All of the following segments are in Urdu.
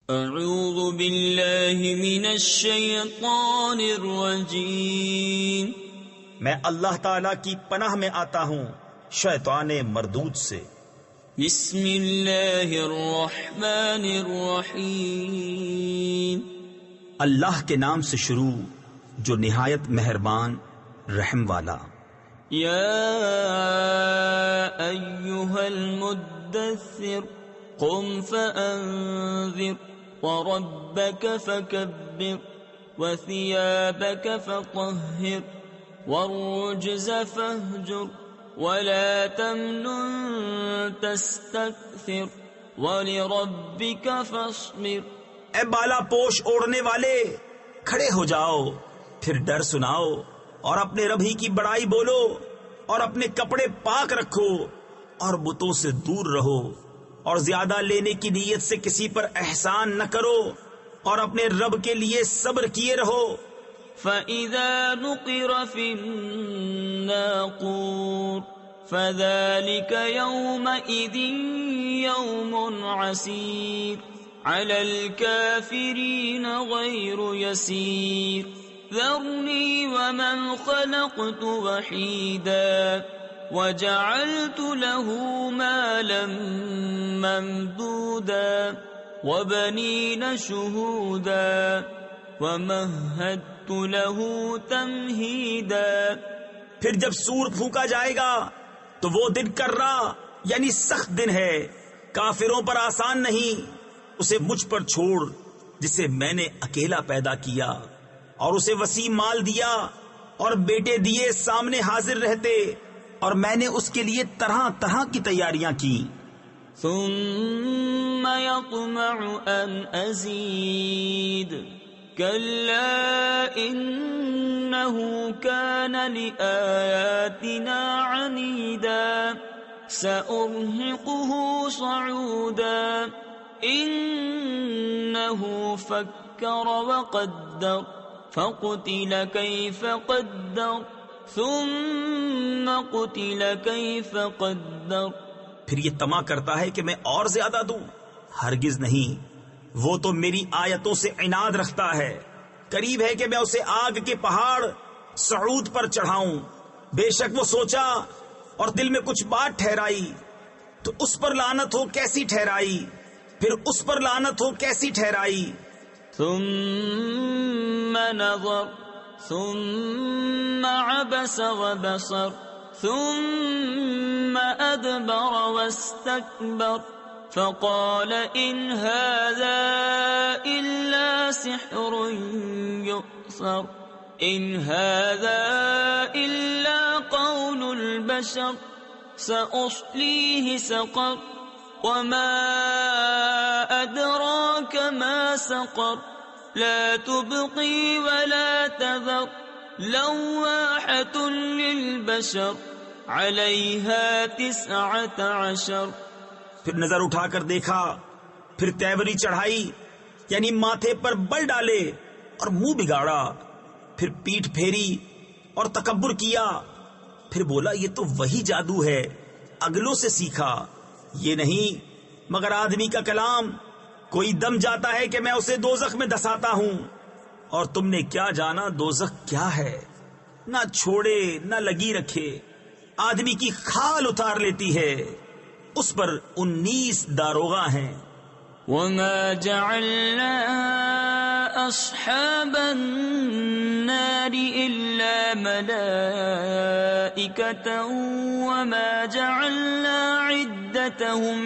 اعوذ باللہ من الشیطان الرجیم، میں اللہ تعالیٰ کی پناہ میں آتا ہوں شیطان مردود سے۔ بسم اللہ الرحمن الرحیم، اللہ کے نام سے شروع جو نہایت مہربان رحم والا۔ یا ایہا المدثر قم فانذر وربك فكبر وثيابك فطهر والرجز فاهجر ولا تمنن تستكثر ولربك فاصبر۔ اے بالا پوش اوڑھنے والے، کھڑے ہو جاؤ، پھر ڈر سناؤ اور اپنے رب ہی کی بڑائی بولو، اور اپنے کپڑے پاک رکھو اور بتوں سے دور رہو، اور زیادہ لینے کی نیت سے کسی پر احسان نہ کرو، اور اپنے رب کے لیے صبر کیے رہو۔ فَإِذَا نُقِرَ فِي النَّاقُورِ فَذَلِكَ يَوْمَئِذٍ يَوْمٌ عَسِيرٌ عَلَى الْكَافِرِينَ غَيْرُ يَسِيرٌ ذَرْنِي وَمَنْ خَلَقْتُ وَحِيدًا وَجَعَلْتُ لَهُ مَالًا مَمْدُودًا وَبَنِينَ شُهُودًا وَمَهَّدتُّ لَهُ تَمْهِيدًا۔ پھر جب سور پھونکا جائے گا تو وہ دن کرا یعنی سخت دن ہے، کافروں پر آسان نہیں۔ اسے مجھ پر چھوڑ جسے میں نے اکیلا پیدا کیا، اور اسے وسیع مال دیا اور بیٹے دیے سامنے حاضر رہتے، اور میں نے اس کے لیے طرح طرح کی تیاریاں کی۔ ثم يطمع ان ازید كلا انه كان لآياتنا عنيدا سأرهقه صعودا انه فكر وقدر فقتل كيف قدر ثم قتل كيف قدر۔ پھر یہ طمع کرتا ہے کہ میں اور زیادہ دوں، ہرگز نہیں، وہ تو میری آیتوں سے عناد رکھتا ہے۔ قریب ہے کہ میں اسے آگ کے پہاڑ صعود پر چڑھاؤں۔ بے شک وہ سوچا اور دل میں کچھ بات ٹھہرائی، تو اس پر لعنت ہو کیسی ٹھہرائی، پھر اس پر لعنت ہو کیسی ٹھہرائی۔ ثم نظر ثم عبس وبصر ثم أدبر واستكبر فقال إن هذا إلا سحر يؤثر إن هذا إلا قول البشر سأصليه سقر وما أدراك ما سقر لا تبقي ولا تذر لواحة للبشر عليها 19۔ پھر نظر اٹھا کر دیکھا، پھر تیوری چڑھائی یعنی ماتھے پر بل ڈالے اور منہ بگاڑا، پھر پیٹھ پھیری اور تکبر کیا، پھر بولا یہ تو وہی جادو ہے اگلوں سے سیکھا، یہ نہیں مگر آدمی کا کلام۔ کوئی دم جاتا ہے کہ میں اسے دوزخ میں دھساتا ہوں، اور تم نے کیا جانا دوزخ کیا ہے، نہ چھوڑے نہ لگی رکھے، آدمی کی کھال اتار لیتی ہے، اس پر 19 داروغہ ہیں۔ وما جعلنا اصحاب النار الا ملائكة وما جعلنا عدتهم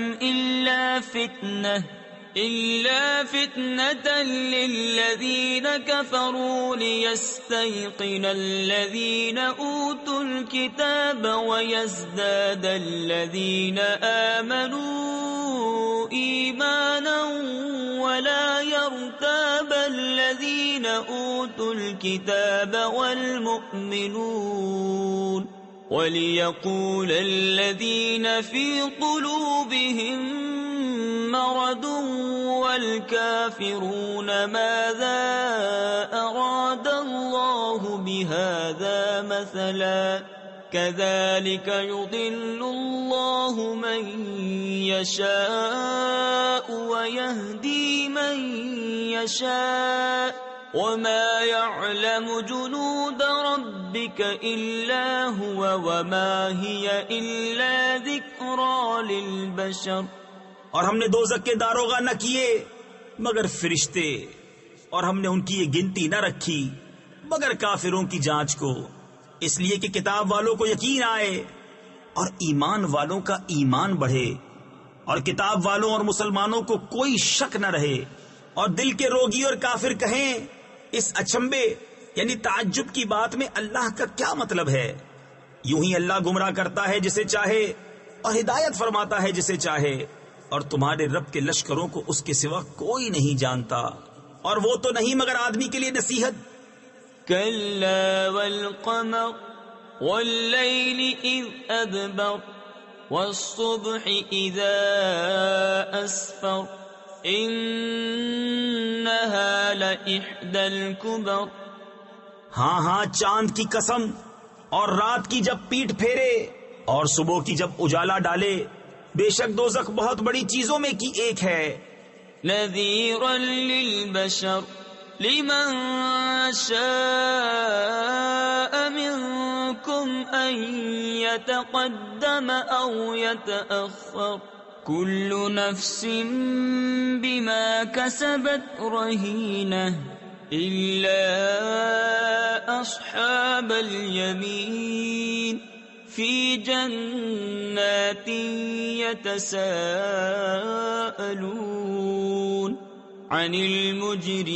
إلا فتنة للذين كفروا ليستيقن الذين أوتوا الكتاب ويزداد الذين آمنوا إيمانا ولا يرتاب الذين أوتوا الكتاب والمؤمنون وليقول الذين في قلوبهم مرض والكافرون ماذا أراد الله بهذا مثلا كذلك يضل الله من يشاء ويهدي من يشاء وما يعلم جنود ربك إلا هو وما هي إلا ذكرى للبشر. اور ہم نے دوزخ کے داروغہ نہ کیے مگر فرشتے، اور ہم نے ان کی یہ گنتی نہ رکھی مگر کافروں کی جانچ کو، اس لیے کہ کتاب والوں کو یقین آئے اور ایمان والوں کا ایمان بڑھے، اور کتاب والوں اور مسلمانوں کو کوئی شک نہ رہے، اور دل کے روگی اور کافر کہیں اس اچنبے یعنی تعجب کی بات میں اللہ کا کیا مطلب ہے؟ یوں ہی اللہ گمراہ کرتا ہے جسے چاہے اور ہدایت فرماتا ہے جسے چاہے، اور تمہارے رب کے لشکروں کو اس کے سوا کوئی نہیں جانتا، اور وہ تو نہیں مگر آدمی کے لیے نصیحت. كلا والقمر والليل إذ أدبر والصبح إذا أسفر إنها لإحدى الكبر. ہاں ہاں چاند کی قسم، اور رات کی جب پیٹ پھیرے اور صبح کی جب اجالا ڈالے، بے شک دوزخ بہت بڑی چیزوں میں کی ایک ہے. نذيرا للبشر لمن شاء منكم أن يتقدم أو يتأخر كل نفس بما كسبت رهينة إلا أصحاب اليمين في جنات يتساءلون عن المجرمين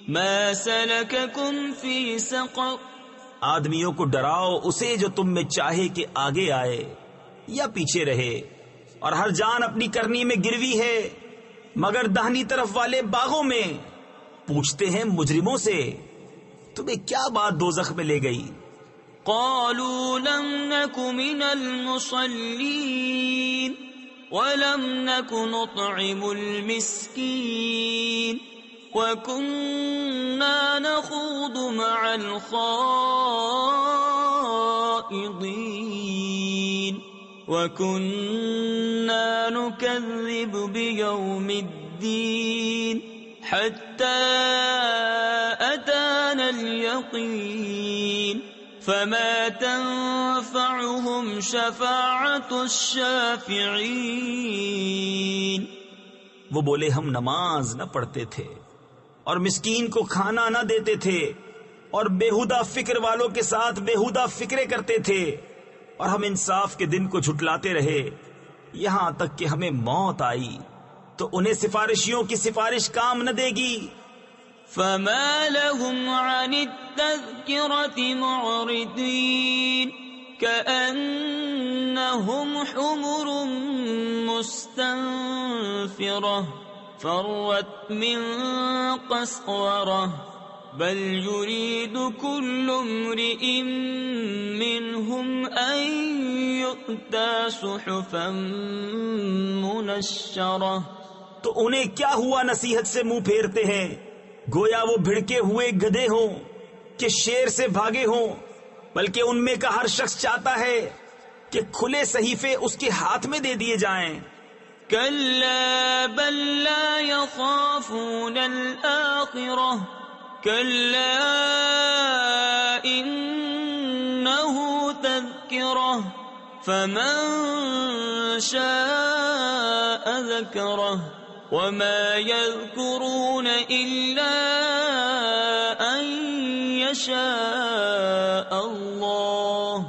ما سلككم في سقر. آدمیوں کو ڈراؤ اسے جو تم میں چاہے کہ آگے آئے یا پیچھے رہے، اور ہر جان اپنی کرنی میں گروی ہے مگر دہنی طرف والے باغوں میں. پوچھتے ہیں مجرموں سے تمہیں کیا بات دوزخ میں لے گئی؟ قالوا لم نك من المصلين ولم نك نطعم المسكين وكنا نخوض مع الخائضين وكنا نكذب بيوم الدين حتى أتانا اليقين فما تنفعهم شفاعة الشافعين. وہ بولے ہم نماز نہ پڑھتے تھے اور مسکین کو کھانا نہ دیتے تھے اور بےہودہ فکر والوں کے ساتھ بےہودہ فکرے کرتے تھے، اور ہم انصاف کے دن کو جھٹلاتے رہے یہاں تک کہ ہمیں موت آئی تو انہیں سفارشیوں کی سفارش کام نہ دے گی. فما لهم عن التذكرة معرضين كأنهم حمر مستنفرة فرت من قسورة بل يريد كل امرئ منهم أن يؤتى صحفا منشرة. تو انہیں کیا ہوا نصیحت سے منہ پھیرتے ہیں؟ گویا وہ بھڑکے ہوئے گدھے ہوں کہ شیر سے بھاگے ہوں، بلکہ ان میں کا ہر شخص چاہتا ہے کہ کھلے صحیفے اس کے ہاتھ میں دے دیے جائیں. كلا بل لا يخافون الآخرة كلا إنه تذكرة فمن شاء ذكره وما يذكرون إلا أن يشاء الله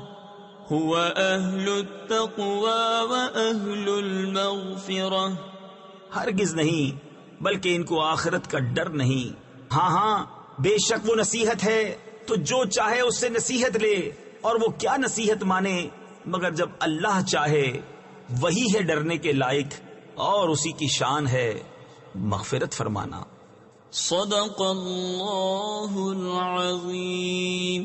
هو أهل التقوى وأهل المغفرة. ہرگز نہیں، بلکہ ان کو آخرت کا ڈر نہیں. ہاں ہاں بے شک وہ نصیحت ہے تو جو چاہے اس سے نصیحت لے، اور وہ کیا نصیحت مانے مگر جب اللہ چاہے. وہی ہے ڈرنے کے لائق اور اسی کی شان ہے مغفرت فرمانا. صدق اللہ العظیم.